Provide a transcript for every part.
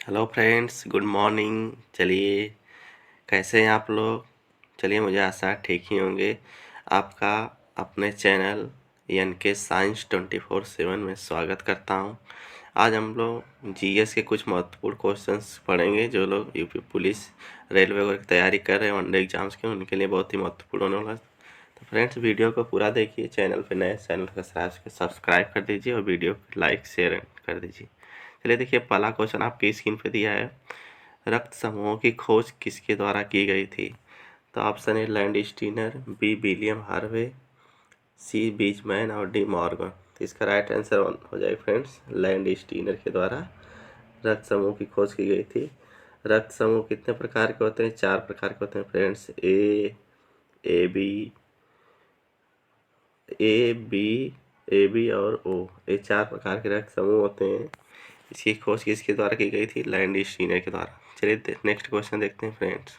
Hello friends, good morning. चलिए, कैसे हैं आप लोग? चलिए, मुझे आशा है ठीक ही होंगे। आपका अपने चैनल एन के साइंस 24/7 में स्वागत करता हूं। आज हम लोग जीएस के कुछ महत्वपूर्ण क्वेश्चंस पढ़ेंगे। जो लोग यूपी पुलिस, रेलवे वगैरह की तैयारी कर रहे हैं वनडे एग्जाम्स के, उनके लिए बहुत ही महत्वपूर्ण होने वाला है। तो फ्रेंड्स, वीडियो को पूरा देखिए। चैनल पे नए, चैनल को सब्सक्राइब कर दीजिए और वीडियो को लाइक शेयर कर दीजिए। चलिए देखिए, पहला क्वेश्चन आपकी स्क्रीन पे दिया है। रक्त समूहों की खोज किसके द्वारा की गई थी? तो option A Landsteiner, B William Harvey, C Beechman और डी मॉर्गन। तो इसका राइट आंसर हो जाएगा फ्रेंड्स, लैंड स्टीनर के द्वारा रक्त समूह की खोज की गई थी। रक्त समूह कितने प्रकार के होते हैं? 4 प्रकार के होते हैं फ्रेंड्स। ए बी और ओ, ये 4 प्रकार के रक्त समूह होते हैं। इसकी खोज किसके द्वारा की गई थी? लैंड स्टीनर के द्वारा। चलिए नेक्स्ट क्वेश्चन देखते हैं फ्रेंड्स।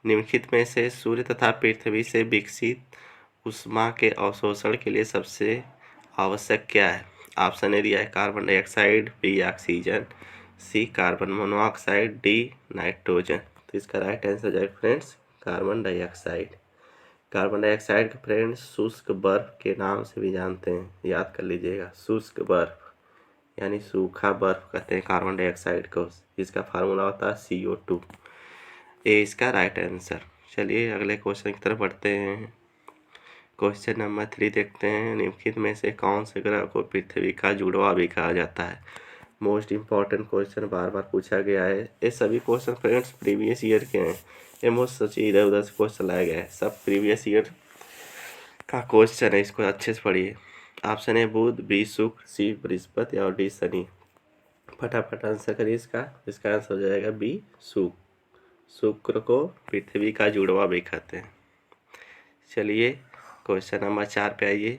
निम्नलिखित में से सूर्य तथा पृथ्वी से विकसित ऊष्मा के अवशोषण के लिए सबसे आवश्यक क्या है? ऑप्शन ए दिया है कार्बन डाइऑक्साइड, बी ऑक्सीजन, सी कार्बन मोनोऑक्साइड, डी नाइट्रोजन। तो इसका राइट आंसर हो जाएगा friends, carbon dioxide. Carbon dioxide के फ्रेंड्स शुष्क बर्फ के नाम से भी जानते हैं, याद कर लीजिएगा। शुष्क बर्फ यानी सूखा बर्फ कहते हैं कार्बन डाइऑक्साइड को। इसका फार्मूला होता है CO2। ए इसका राइट आंसर। चलिए अगले क्वेश्चन की तरफ बढ़ते हैं। क्वेश्चन नंबर 3 देखते हैं। निम्नलिखित में से कौन से ग्रह को पृथ्वी का जुड़वा भी कहा जाता है? मोस्ट इम्पॉर्टेंट क्वेश्चन बार बार पूछा गया है। ये सभी क्वेश्चन फ्रेंड्स प्रीवियस ईयर के हैं। ये मुझसे सोचिए इधर उधर से क्वेश्चन लाया गया है, सब प्रीवियस ईयर का क्वेश्चन है। इसको अच्छे से पढ़िए। ऑप्शन ए बुध, बी शुक्र, सी बृहस्पति और डी शनि। फटाफट आंसर करिए इसका। इसका आंसर हो जाएगा बी शुक्र। शुक्र को पृथ्वी का जुड़वा भी कहते हैं। चलिए क्वेश्चन नंबर 4 पे आइए।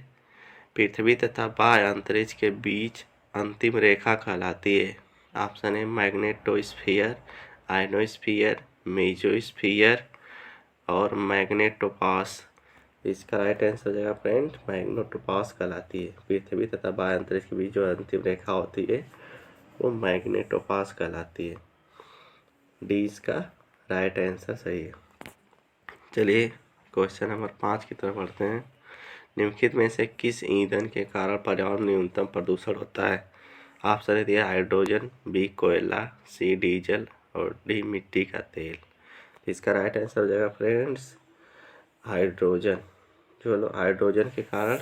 पृथ्वी तथा बाह्य अंतरिक्ष के बीच अंतिम रेखा कहलाती है। ऑप्शन है मैग्नेटोस्फीयर, आयनोस्फीयर, मेसोस्फीयर और मैग्नेटोपास। इसका राइट आंसर हो जाएगा फ्रेंड, मैग्नेटोपास कहलाती है। पृथ्वी तथा बाह्य अंतरिक्ष के बीच जो अंतिम रेखा होती है वो मैग्नेटोपास कहलाती है। डी इसका राइट आंसर सही है। चलिए क्वेश्चन नंबर 5 की तरफ बढ़ते हैं। निम्नलिखित में से किस ईंधन के कारण पर्यावरण में न्यूनतम प्रदूषण होता है? ऑप्शन दिया हाइड्रोजन, बी कोयला, सी डीजल और डी मिट्टी का तेल। इसका राइट आंसर हो जाएगा फ्रेंड्स, हाइड्रोजन। जो हाइड्रोजन के कारण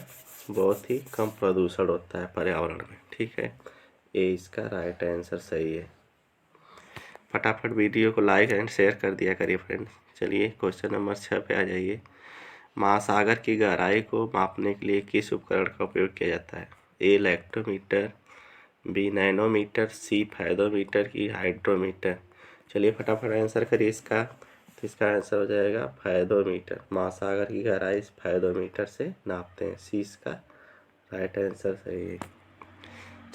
बहुत ही कम प्रदूषण होता है पर्यावरण में। ठीक है, ये इसका राइट आंसर सही है। फटाफट वीडियो को लाइक एंड शेयर कर दिया करिए फ्रेंड्स। चलिए क्वेश्चन नंबर 6 पे आ जाइए। महासागर की गहराई को मापने के लिए किस उपकरण का उपयोग किया जाता है? ए लैक्टोमीटर, बी नैनोमीटर, सी फैदोमीटर की हाइड्रोमीटर। चलिए फटाफट आंसर करिए इसका। तो इसका आंसर हो जाएगा फैदोमीटर। महासागर की गहराई इस फैदोमीटर से नापते हैं। सी इसका राइट आंसर सही है।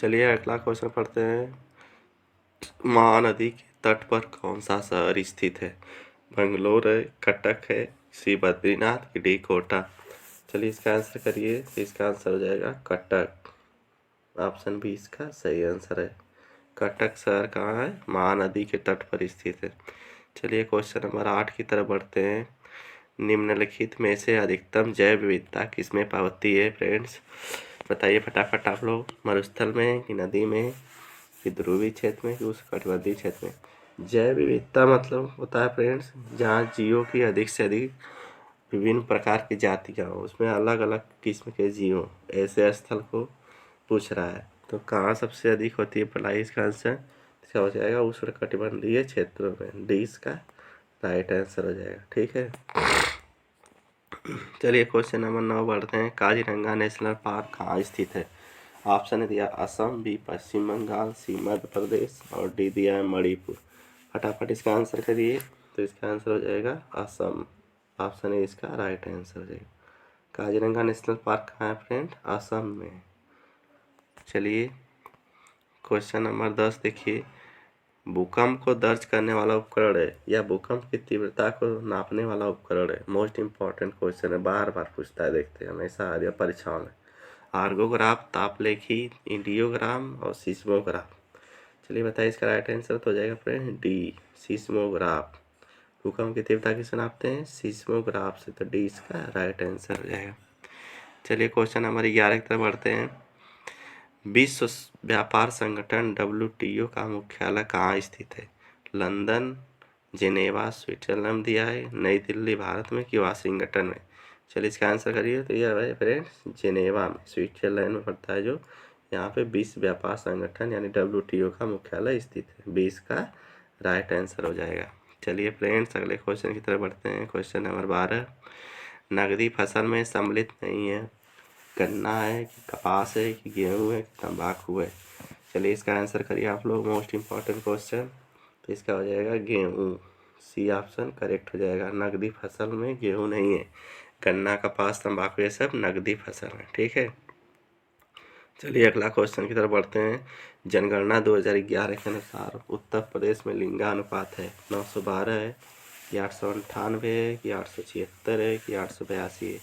चलिए अगला क्वेश्चन पढ़ते हैं। महानदी के तट पर कौन सा शहर स्थित है? बंगलोर है, कटक है, सी बद्रीनाथ की डी कोटा। चलिए इसका आंसर करिए। इसका आंसर हो जाएगा कटक। ऑप्शन बी इसका सही आंसर है। कटक शहर कहाँ है? महानदी के तट पर स्थित है। चलिए क्वेश्चन नंबर 8 की तरफ बढ़ते हैं। निम्नलिखित में से अधिकतम जैव विविधता किसमें पाती है फ्रेंड्स? बताइए फटाफट आप लोग। मरुस्थल में कि नदी में कि ध्रुवीय क्षेत्र में कि उष्णकटिबंधीय क्षेत्र में? जैव विविधता मतलब होता है फ्रेंड्स जहाँ जीवों की अधिक से अधिक विभिन्न प्रकार की जातियाँ हो, उसमें अलग अलग किस्म के जीव हों, ऐसे स्थल को पूछ रहा है। तो कहाँ सबसे अधिक होती है पलाई? इसका आंसर इसका हो जाएगा उष्णकटिबंधीय क्षेत्रों में। डी इसका राइट आंसर हो जाएगा। ठीक है, चलिए क्वेश्चन नंबर 9 बढ़ते हैं। काजीरंगा नेशनल पार्क कहाँ स्थित है? ऑप्शन दिया असम, बी पश्चिम बंगाल, सी मध्य प्रदेश और डी दिया है मणिपुर। फटाफट इसका आंसर करिए। तो इसका आंसर हो जाएगा असम। ऑप्शन ए इसका राइट आंसर हो जाएगा। काजीरंगा नेशनल पार्क कहाँ है फ्रेंड? असम में। चलिए क्वेश्चन नंबर 10 देखिए। भूकंप को दर्ज करने वाला उपकरण है या भूकंप की तीव्रता को नापने वाला उपकरण है? मोस्ट इम्पॉर्टेंट क्वेश्चन है, बार बार पूछता है, देखते हैं हमेशा आ परीक्षाओं में। आर्गोग्राफ, तापलेखी, इंडियोग्राम और सिस्मोग्राफ। चलिए बताइए इसका राइट आंसर तो हो जाएगा फ्रेंड डी, सीस्मोग्राफ। भूकंप की तीव्रता किससे नापते हैं? सीस्मोग्राफ से। तो डी इसका राइट आंसर हो जाएगा। चलिए क्वेश्चन नंबर 11 की तरफ बढ़ते हैं। विश्व व्यापार संगठन WTO का मुख्यालय कहाँ स्थित है? लंदन, जेनेवा, स्विट्जरलैंड दिया है, नई दिल्ली भारत में कि वाशिंगटन में? चलिए इसका आंसर करिए। तो यह है फ्रेंड्स जेनेवा में, स्विट्जरलैंड में पड़ता है जो। यहाँ पे विश्व व्यापार संगठन यानी WTO का मुख्यालय स्थित है। 20 का राइट आंसर हो जाएगा। चलिए फ्रेंड्स अगले क्वेश्चन की तरफ बढ़ते हैं। क्वेश्चन नंबर 12, नगदी फसल में सम्मिलित नहीं है, गन्ना है कि कपास है कि गेहूँ है कि तंबाकू है? चलिए इसका आंसर करिए आप लोग। Most important question. तो इसका हो जाएगा गेहूँ, सी ऑप्शन करेक्ट हो जाएगा। नगदी फसल में गेहूँ नहीं है, गन्ना कपास तंबाकू ये सब नगदी फसल है। ठीक है, चलिए अगला क्वेश्चन की तरफ बढ़ते हैं। जनगणना 2011 के अनुसार उत्तर प्रदेश में लिंगानुपात है 912 है कि 898 है कि 876 है कि 882 है?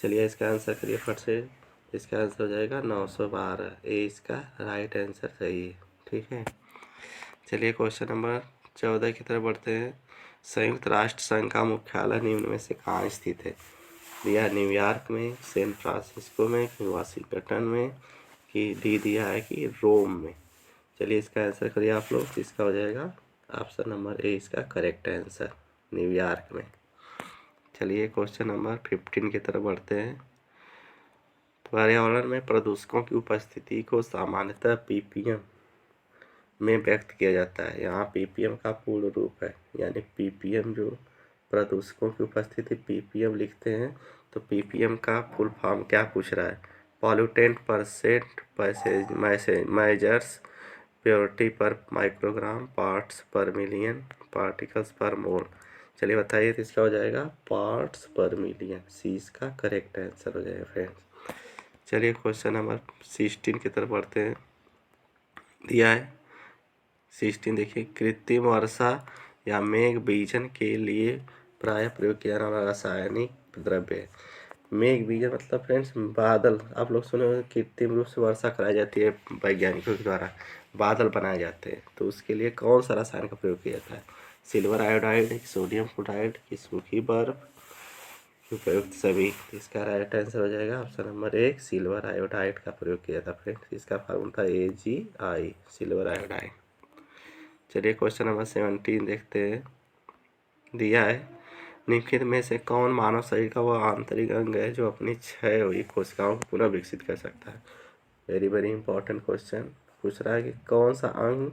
चलिए इसका आंसर करिए फट से। इसका आंसर हो जाएगा 912, ए इसका राइट आंसर सही है। ठीक है, चलिए क्वेश्चन नंबर 14 की तरफ बढ़ते हैं। संयुक्त राष्ट्र संघ का मुख्यालय निम्न में से कहाँ स्थित है? दिया न्यूयॉर्क में, सैन फ्रांसिस्को में कि वाशिंगटन में कि डी दिया है कि रोम में? चलिए इसका आंसर करिए आप लोग। इसका हो जाएगा ऑप्शन नंबर ए इसका करेक्ट आंसर, न्यूयॉर्क में। चलिए क्वेश्चन नंबर 15 की तरफ बढ़ते हैं। पर्यावरण में प्रदूषकों की उपस्थिति को सामान्यतः ppm में व्यक्त किया जाता है। यहाँ ppm का पूर्ण रूप है, यानी ppm जो प्रदूषकों की उपस्थिति ppm लिखते हैं, तो ppm का फुल फॉर्म क्या पूछ रहा है? पॉल्यूटेंट परसेंट मेजर्स प्योरिटी पर माइक्रोग्राम, पार्ट्स पर मिलियन, पार्टिकल्स पर मोल? चलिए बताइए। तो इसका हो जाएगा पार्ट्स पर मिलियन, सी इसका करेक्ट आंसर हो जाएगा फ्रेंड्स। चलिए क्वेश्चन नंबर 16 की तरफ बढ़ते हैं। दिया है 16, देखिए कृत्रिम वर्षा या मेघ बीजन के लिए प्राय प्रयोग किया जाने वाला रासायनिक द्रव्य है। मेघ बीजन मतलब फ्रेंड्स बादल, आप लोग सुने होंगे कृत्रिम रूप से वर्षा कराई जाती है वैज्ञानिकों के द्वारा, बादल बनाए जाते हैं। तो उसके लिए कौन सा रसायन का प्रयोग किया जाता है? सिल्वर आयोडाइड, सोडियम फ्लोराइड की सूखी बर्फ, उपयुक्त सभी? इसका राइट आंसर हो जाएगा ऑप्शन नंबर 1, सिल्वर आयोडाइड का प्रयोग किया था फ्रेंड्स। इसका फार्मूला AgI, सिल्वर आयोडाइड। चलिए क्वेश्चन नंबर 17 देखते हैं। दिया है निम्नलिखित में से कौन मानव शरीर का वह आंतरिक अंग है जो अपनी क्षय हुई कोशिकाओं को पुनः विकसित कर सकता है? वेरी वेरी इंपॉर्टेंट क्वेश्चन पूछ रहा है कि कौन सा अंग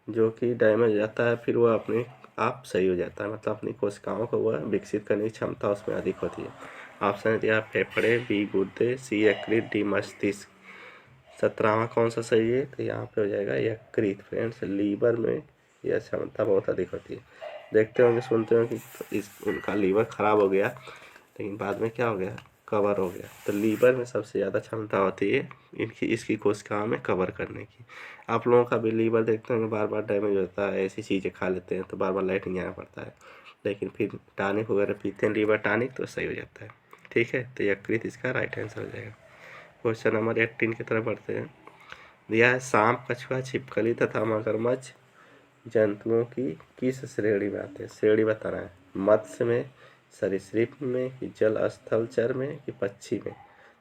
जो कि डैमेज हो जाता है फिर वह अपने आप सही हो जाता है, मतलब अपनी कोशिकाओं को वह विकसित करने की क्षमता उसमें अधिक होती है। ऑप्शन दिया फेफड़े, बी गुर्दे, सी यकृत, डी मस्तिष्क। 17वां कौन सा सही है? तो यहाँ पे हो जाएगा यकृत फ्रेंड्स। लीवर में यह क्षमता बहुत अधिक होती है। देखते होंगे सुनते होंगे कि उनका लीवर खराब हो गया, लेकिन बाद में क्या हो गया? कवर हो गया। तो लीवर में सबसे ज़्यादा क्षमता होती है इसकी कोशिकाओं में कवर करने की। आप लोगों का भी लीवर देखते होंगे बार बार डैमेज होता है, ऐसी चीज़ें खा लेते हैं तो बार बार लैट्रिन जाना पड़ता है, लेकिन फिर टॉनिक वगैरह पीते हैं लीवर टॉनिक तो सही हो जाता है। ठीक है, तो यकृत इसका राइट आंसर हो जाएगा। क्वेश्चन नंबर 18 की तरफ बढ़ते हैं। दिया है सांप, कछुआ, छिपकली तथा मगरमच्छ जंतुओं की किस श्रेणी में आते हैं? श्रेणी बताना है। मत्स्य में, सरीसृप में कि जल स्थल चर में कि पक्षी में?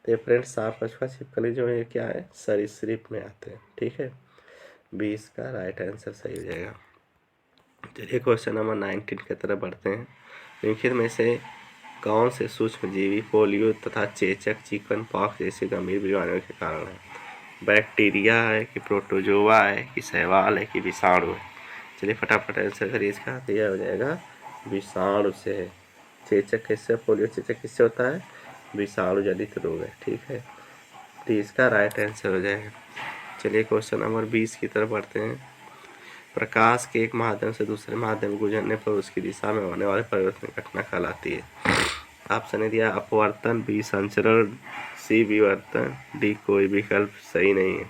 तो फ्रेंड्स सांप, कछुआ, छिपकली जो है क्या है? सरीसृप में आते हैं। ठीक है, 20 का राइट आंसर सही हो जाएगा। चलिए क्वेश्चन नंबर 19 की तरफ बढ़ते हैं। निम्नलिखित में से कौन से सूक्ष्मजीवी पोलियो तथा चेचक, चिकन पॉक्स जैसे गंभीर बीमारियों के कारण है? बैक्टीरिया है कि प्रोटोजोआ है कि शैवाल है कि विषाणु है? चलिए फटाफट आंसर करिए इसका। तो यह हो जाएगा विषाणु से है। चेचक किससे, पोलियो चेचक किससे होता है? विषाणु जनित रोग है। ठीक है, तो इसका राइट आंसर हो जाएगा। चलिए क्वेश्चन नंबर 20 की तरफ बढ़ते हैं। प्रकाश के एक माध्यम से दूसरे माध्यम में गुजरने पर उसकी दिशा में होने वाले परिवर्तन घटना कहलाती है। ऑप्शन ने दिया अपवर्तन, बी संचरण, सी विवर्तन, डी कोई विकल्प सही नहीं है।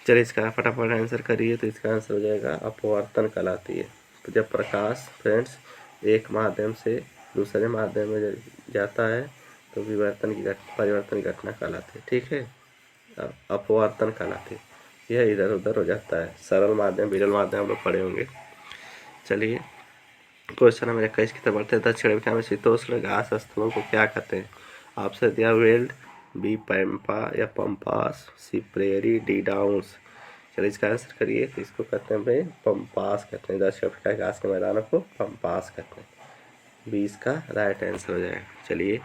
चलिए इसका फटाफट आंसर करिए। तो इसका आंसर हो जाएगा अपवर्तन कहलाती है। तो जब प्रकाश फ्रेंड्स एक माध्यम से दूसरे माध्यम में जाता है तो परिवर्तन की घटना कहलाती है। ठीक है, अपवर्तन कहलाती है। यह इधर उधर हो जाता है। सरल माध्यम, विरल माध्यम हम लोग पढ़े होंगे। चलिए क्वेश्चन नंबर 21 की तरफ बढ़ते हैं। दक्षिण अफ्रीका में शीतोष्ण घास स्थलों को क्या कहते हैं? ऑप्शन दिया वेल्ड, बी पैम्पा या पंपास, सी प्रेरी, डी डाउन्स। चलिए इसका आंसर करिए। तो इसको कहते हैं भाई पंपास कहते हैं। दक्षिण अफ्रीका के घास के मैदानों को पंपास कहते हैं। बी इसका राइट आंसर हो जाएगा। चलिए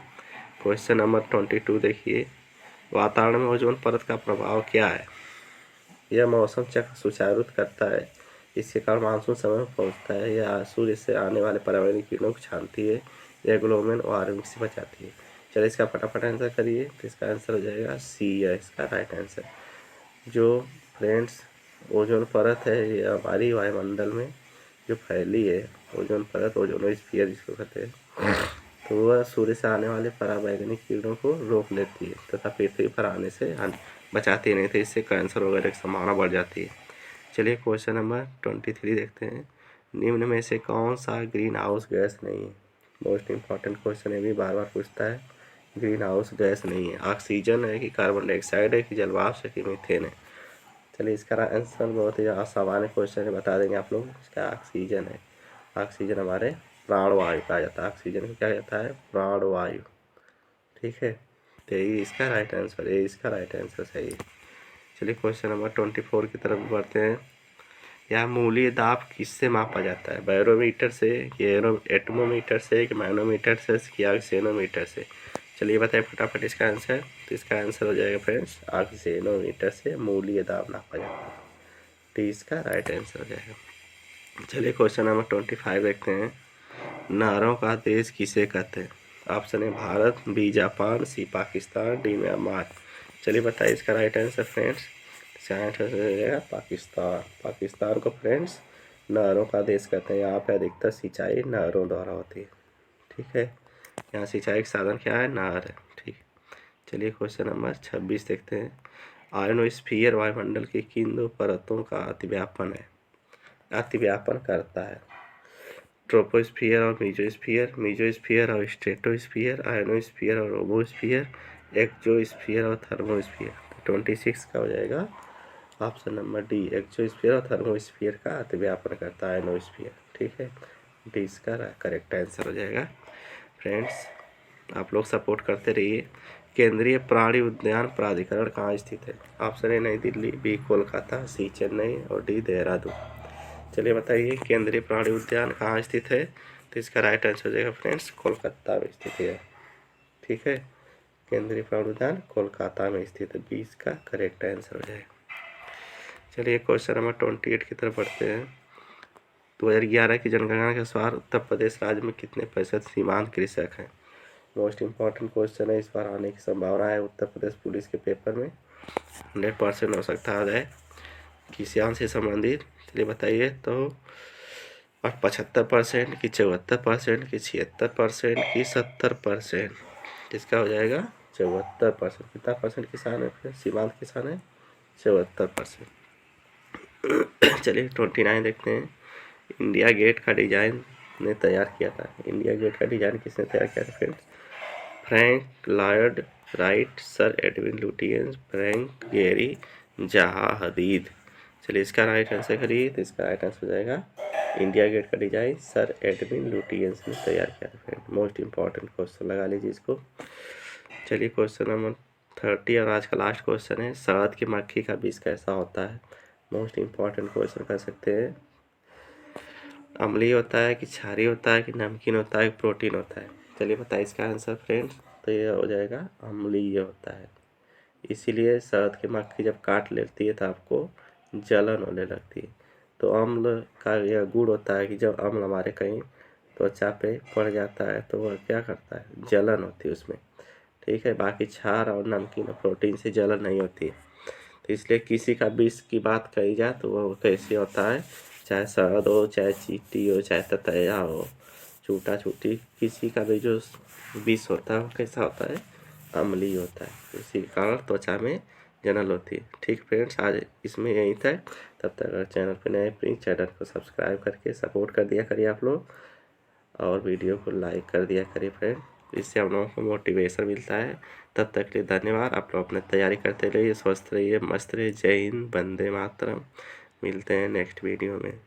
क्वेश्चन नंबर 22 देखिए। वातावरण में ओजोन परत का प्रभाव क्या है? यह मौसम चक्र सुचारू करता है, इसके कारण मानसून समय में पहुंचता है। यह सूर्य से आने वाले पर्यावरणीय किरणों को छानती है। यह ग्लोबल वार्मिंग से बचाती है। चलिए इसका फटाफट आंसर करिए। तो इसका आंसर हो जाएगा सी है इसका राइट आंसर। जो फ्रेंड्स ओजोन परत है, ये हमारी वायुमंडल में जो फैली है ओजोन परत, ओजोनोस्फीयर जिसको कहते हैं, तो वह सूर्य से आने वाले पराबैंगनी किरणों को रोक लेती है तथा पृथ्वी पर आने से बचाती नहीं, तो इससे कैंसर वगैरह की संभावना बढ़ जाती है। चलिए क्वेश्चन नंबर 23 देखते हैं। निम्न में से कौन सा ग्रीन हाउस गैस नहीं है? मोस्ट इम्पॉर्टेंट क्वेश्चन है, भी बार बार पूछता है। ग्रीन हाउस गैस नहीं है। ऑक्सीजन है कि कार्बन डाइऑक्साइड है कि जलवाष्प है कि मीथेन है? चलिए इसका आंसर बहुत ही सामान्य क्वेश्चन है, बता देंगे आप लोग। इसका ऑक्सीजन है। ऑक्सीजन हमारे प्राणवायु कहा जाता है। ऑक्सीजन को क्या कहता है? प्राणवायु। ठीक है, तो यही इसका राइट आंसर है। इसका राइट आंसर सही है। चलिए क्वेश्चन नंबर 24 की तरफ बढ़ते हैं। यह मूल्य दाब किससे मापा जाता है? बैरोमीटर से, एटमोमीटर से, कि मैनोमीटर से, कि ऑक्सीनोमीटर से? चलिए बताइए फटाफट इसका आंसर। तो इसका आंसर हो जाएगा फ्रेंड्स ऑक्सीनोमीटर से मूल्य दाब नापा जाता है। टी इसका राइट आंसर हो जाएगा। चलिए क्वेश्चन नंबर 25 देखते हैं। नहरों का देश किसे कहते हैं? ऑप्शन है भारत, बी जापान, सी पाकिस्तान, डी म्यांमार। चलिए बताइए इसका राइट आंसर फ्रेंड्स। इसका आंसर हो जाएगा पाकिस्तान। पाकिस्तान को फ्रेंड्स नहरों का देश कहते हैं। यहाँ पे अधिकतर सिंचाई नहरों द्वारा होती है। ठीक है, यहाँ सिंचाई का साधन क्या है? नहर है। ठीक, चलिए क्वेश्चन नंबर 26 देखते हैं। आयनोस्फीयर वायुमंडल की किन दो परतों का अतिव्यापन करता है? ट्रोपोस्फियर और मीजोस्फियर, मीजोस्फियर और स्ट्रेटोस्फियर, आयनोस्फियर और रोबोस्फियर, एक्सोस्फियर और थर्मोस्फियर। 26 का हो जाएगा ऑप्शन नंबर डी, एक्सोस्फियर और थर्मोस्फियर का अतिव्यापन करता है आयनोस्फियर। ठीक है, डी इसका करेक्ट आंसर हो जाएगा। फ्रेंड्स आप लोग सपोर्ट करते रहिए। केंद्रीय प्राणी उद्यान प्राधिकरण कहाँ स्थित है? ऑप्शन ए नई दिल्ली, बी कोलकाता, सी चेन्नई और डी देहरादून। चलिए बताइए केंद्रीय प्राणी उद्यान कहाँ स्थित है? तो इसका राइट आंसर हो जाएगा फ्रेंड्स कोलकाता में स्थित है। ठीक है, केंद्रीय प्राणी उद्यान कोलकाता में स्थित है। बी इसका करेक्ट आंसर हो जाएगा। चलिए क्वेश्चन नंबर 28 की तरफ बढ़ते हैं। 2011 की जनगणना के अनुसार उत्तर प्रदेश राज्य में कितने प्रतिशत सीमांत कृषक हैं? मोस्ट इम्पॉर्टेंट क्वेश्चन है, इस बार आने की संभावना है उत्तर प्रदेश पुलिस के पेपर में। 100% हो सकता है किसान से संबंधित। चलिए बताइए तो 75% की, 74% की, 76% की, 70%? इसका हो जाएगा 74%। कितना परसेंट किसान है फिर सीमांत किसान है? 74%। चलिए 29 देखते हैं। इंडिया गेट का डिजाइन ने तैयार किया था। इंडिया गेट का डिजाइन किसने तैयार किया था friends? Frank Lloyd Wright, sir Edwin Lutyens, Frank Gehry, Zaha Hadid. चलिए इसका राइट आंसर करिए। तो इसका राइट आंसर हो जाएगा इंडिया गेट का डिजाइन सर एडविन लुटियंस ने तैयार किया था फ्रेंड। मोस्ट इंपॉर्टेंट क्वेश्चन लगा लीजिए इसको। चलिए क्वेश्चन नंबर 30 और आज का लास्ट क्वेश्चन है। शहद की मक्खी का बीज कैसा होता है? मोस्ट इम्पॉर्टेंट क्वेश्चन कर सकते हैं। अम्लीय होता है कि क्षारीय होता है कि नमकीन होता है कि प्रोटीन होता है? चलिए बताइए इसका आंसर फ्रेंड्स। तो ये हो जाएगा अम्लीय होता है। इसीलिए शहद की मक्खी जब काट लेती है तो आपको जलन होने लगती है। तो अम्ल का यह गुण होता है कि जब अम्ल हमारे कहीं त्वचा पे पड़ जाता है तो वह क्या करता है? जलन होती है उसमें। ठीक है, बाकी क्षार और नमकीन और प्रोटीन से जलन नहीं होती है। तो इसलिए किसी का विष की बात कही जाए तो वह कैसे होता है? चाहे शहद हो, चाहे चींटी हो, चाहे ततैया हो, चूटा चूटी, किसी का भी जो विष होता है वो कैसा होता है? अम्लीय होता है। इसी कारण त्वचा में जलन होती है। ठीक फ्रेंड्स, आज इसमें यही था। तब तक अगर चैनल पर नए प्लीज़ चैनल को सब्सक्राइब करके सपोर्ट कर दिया करिए आप लोग, और वीडियो को लाइक कर दिया करिए फ्रेंड। इससे हम लोगों को मोटिवेशन मिलता है। तब तक के लिए धन्यवाद। आप लोग अपनी तैयारी करते रहिए, स्वस्थ रहिए, मस्त रहिए। जय हिंद, वंदे मातरम। मिलते हैं नेक्स्ट वीडियो में।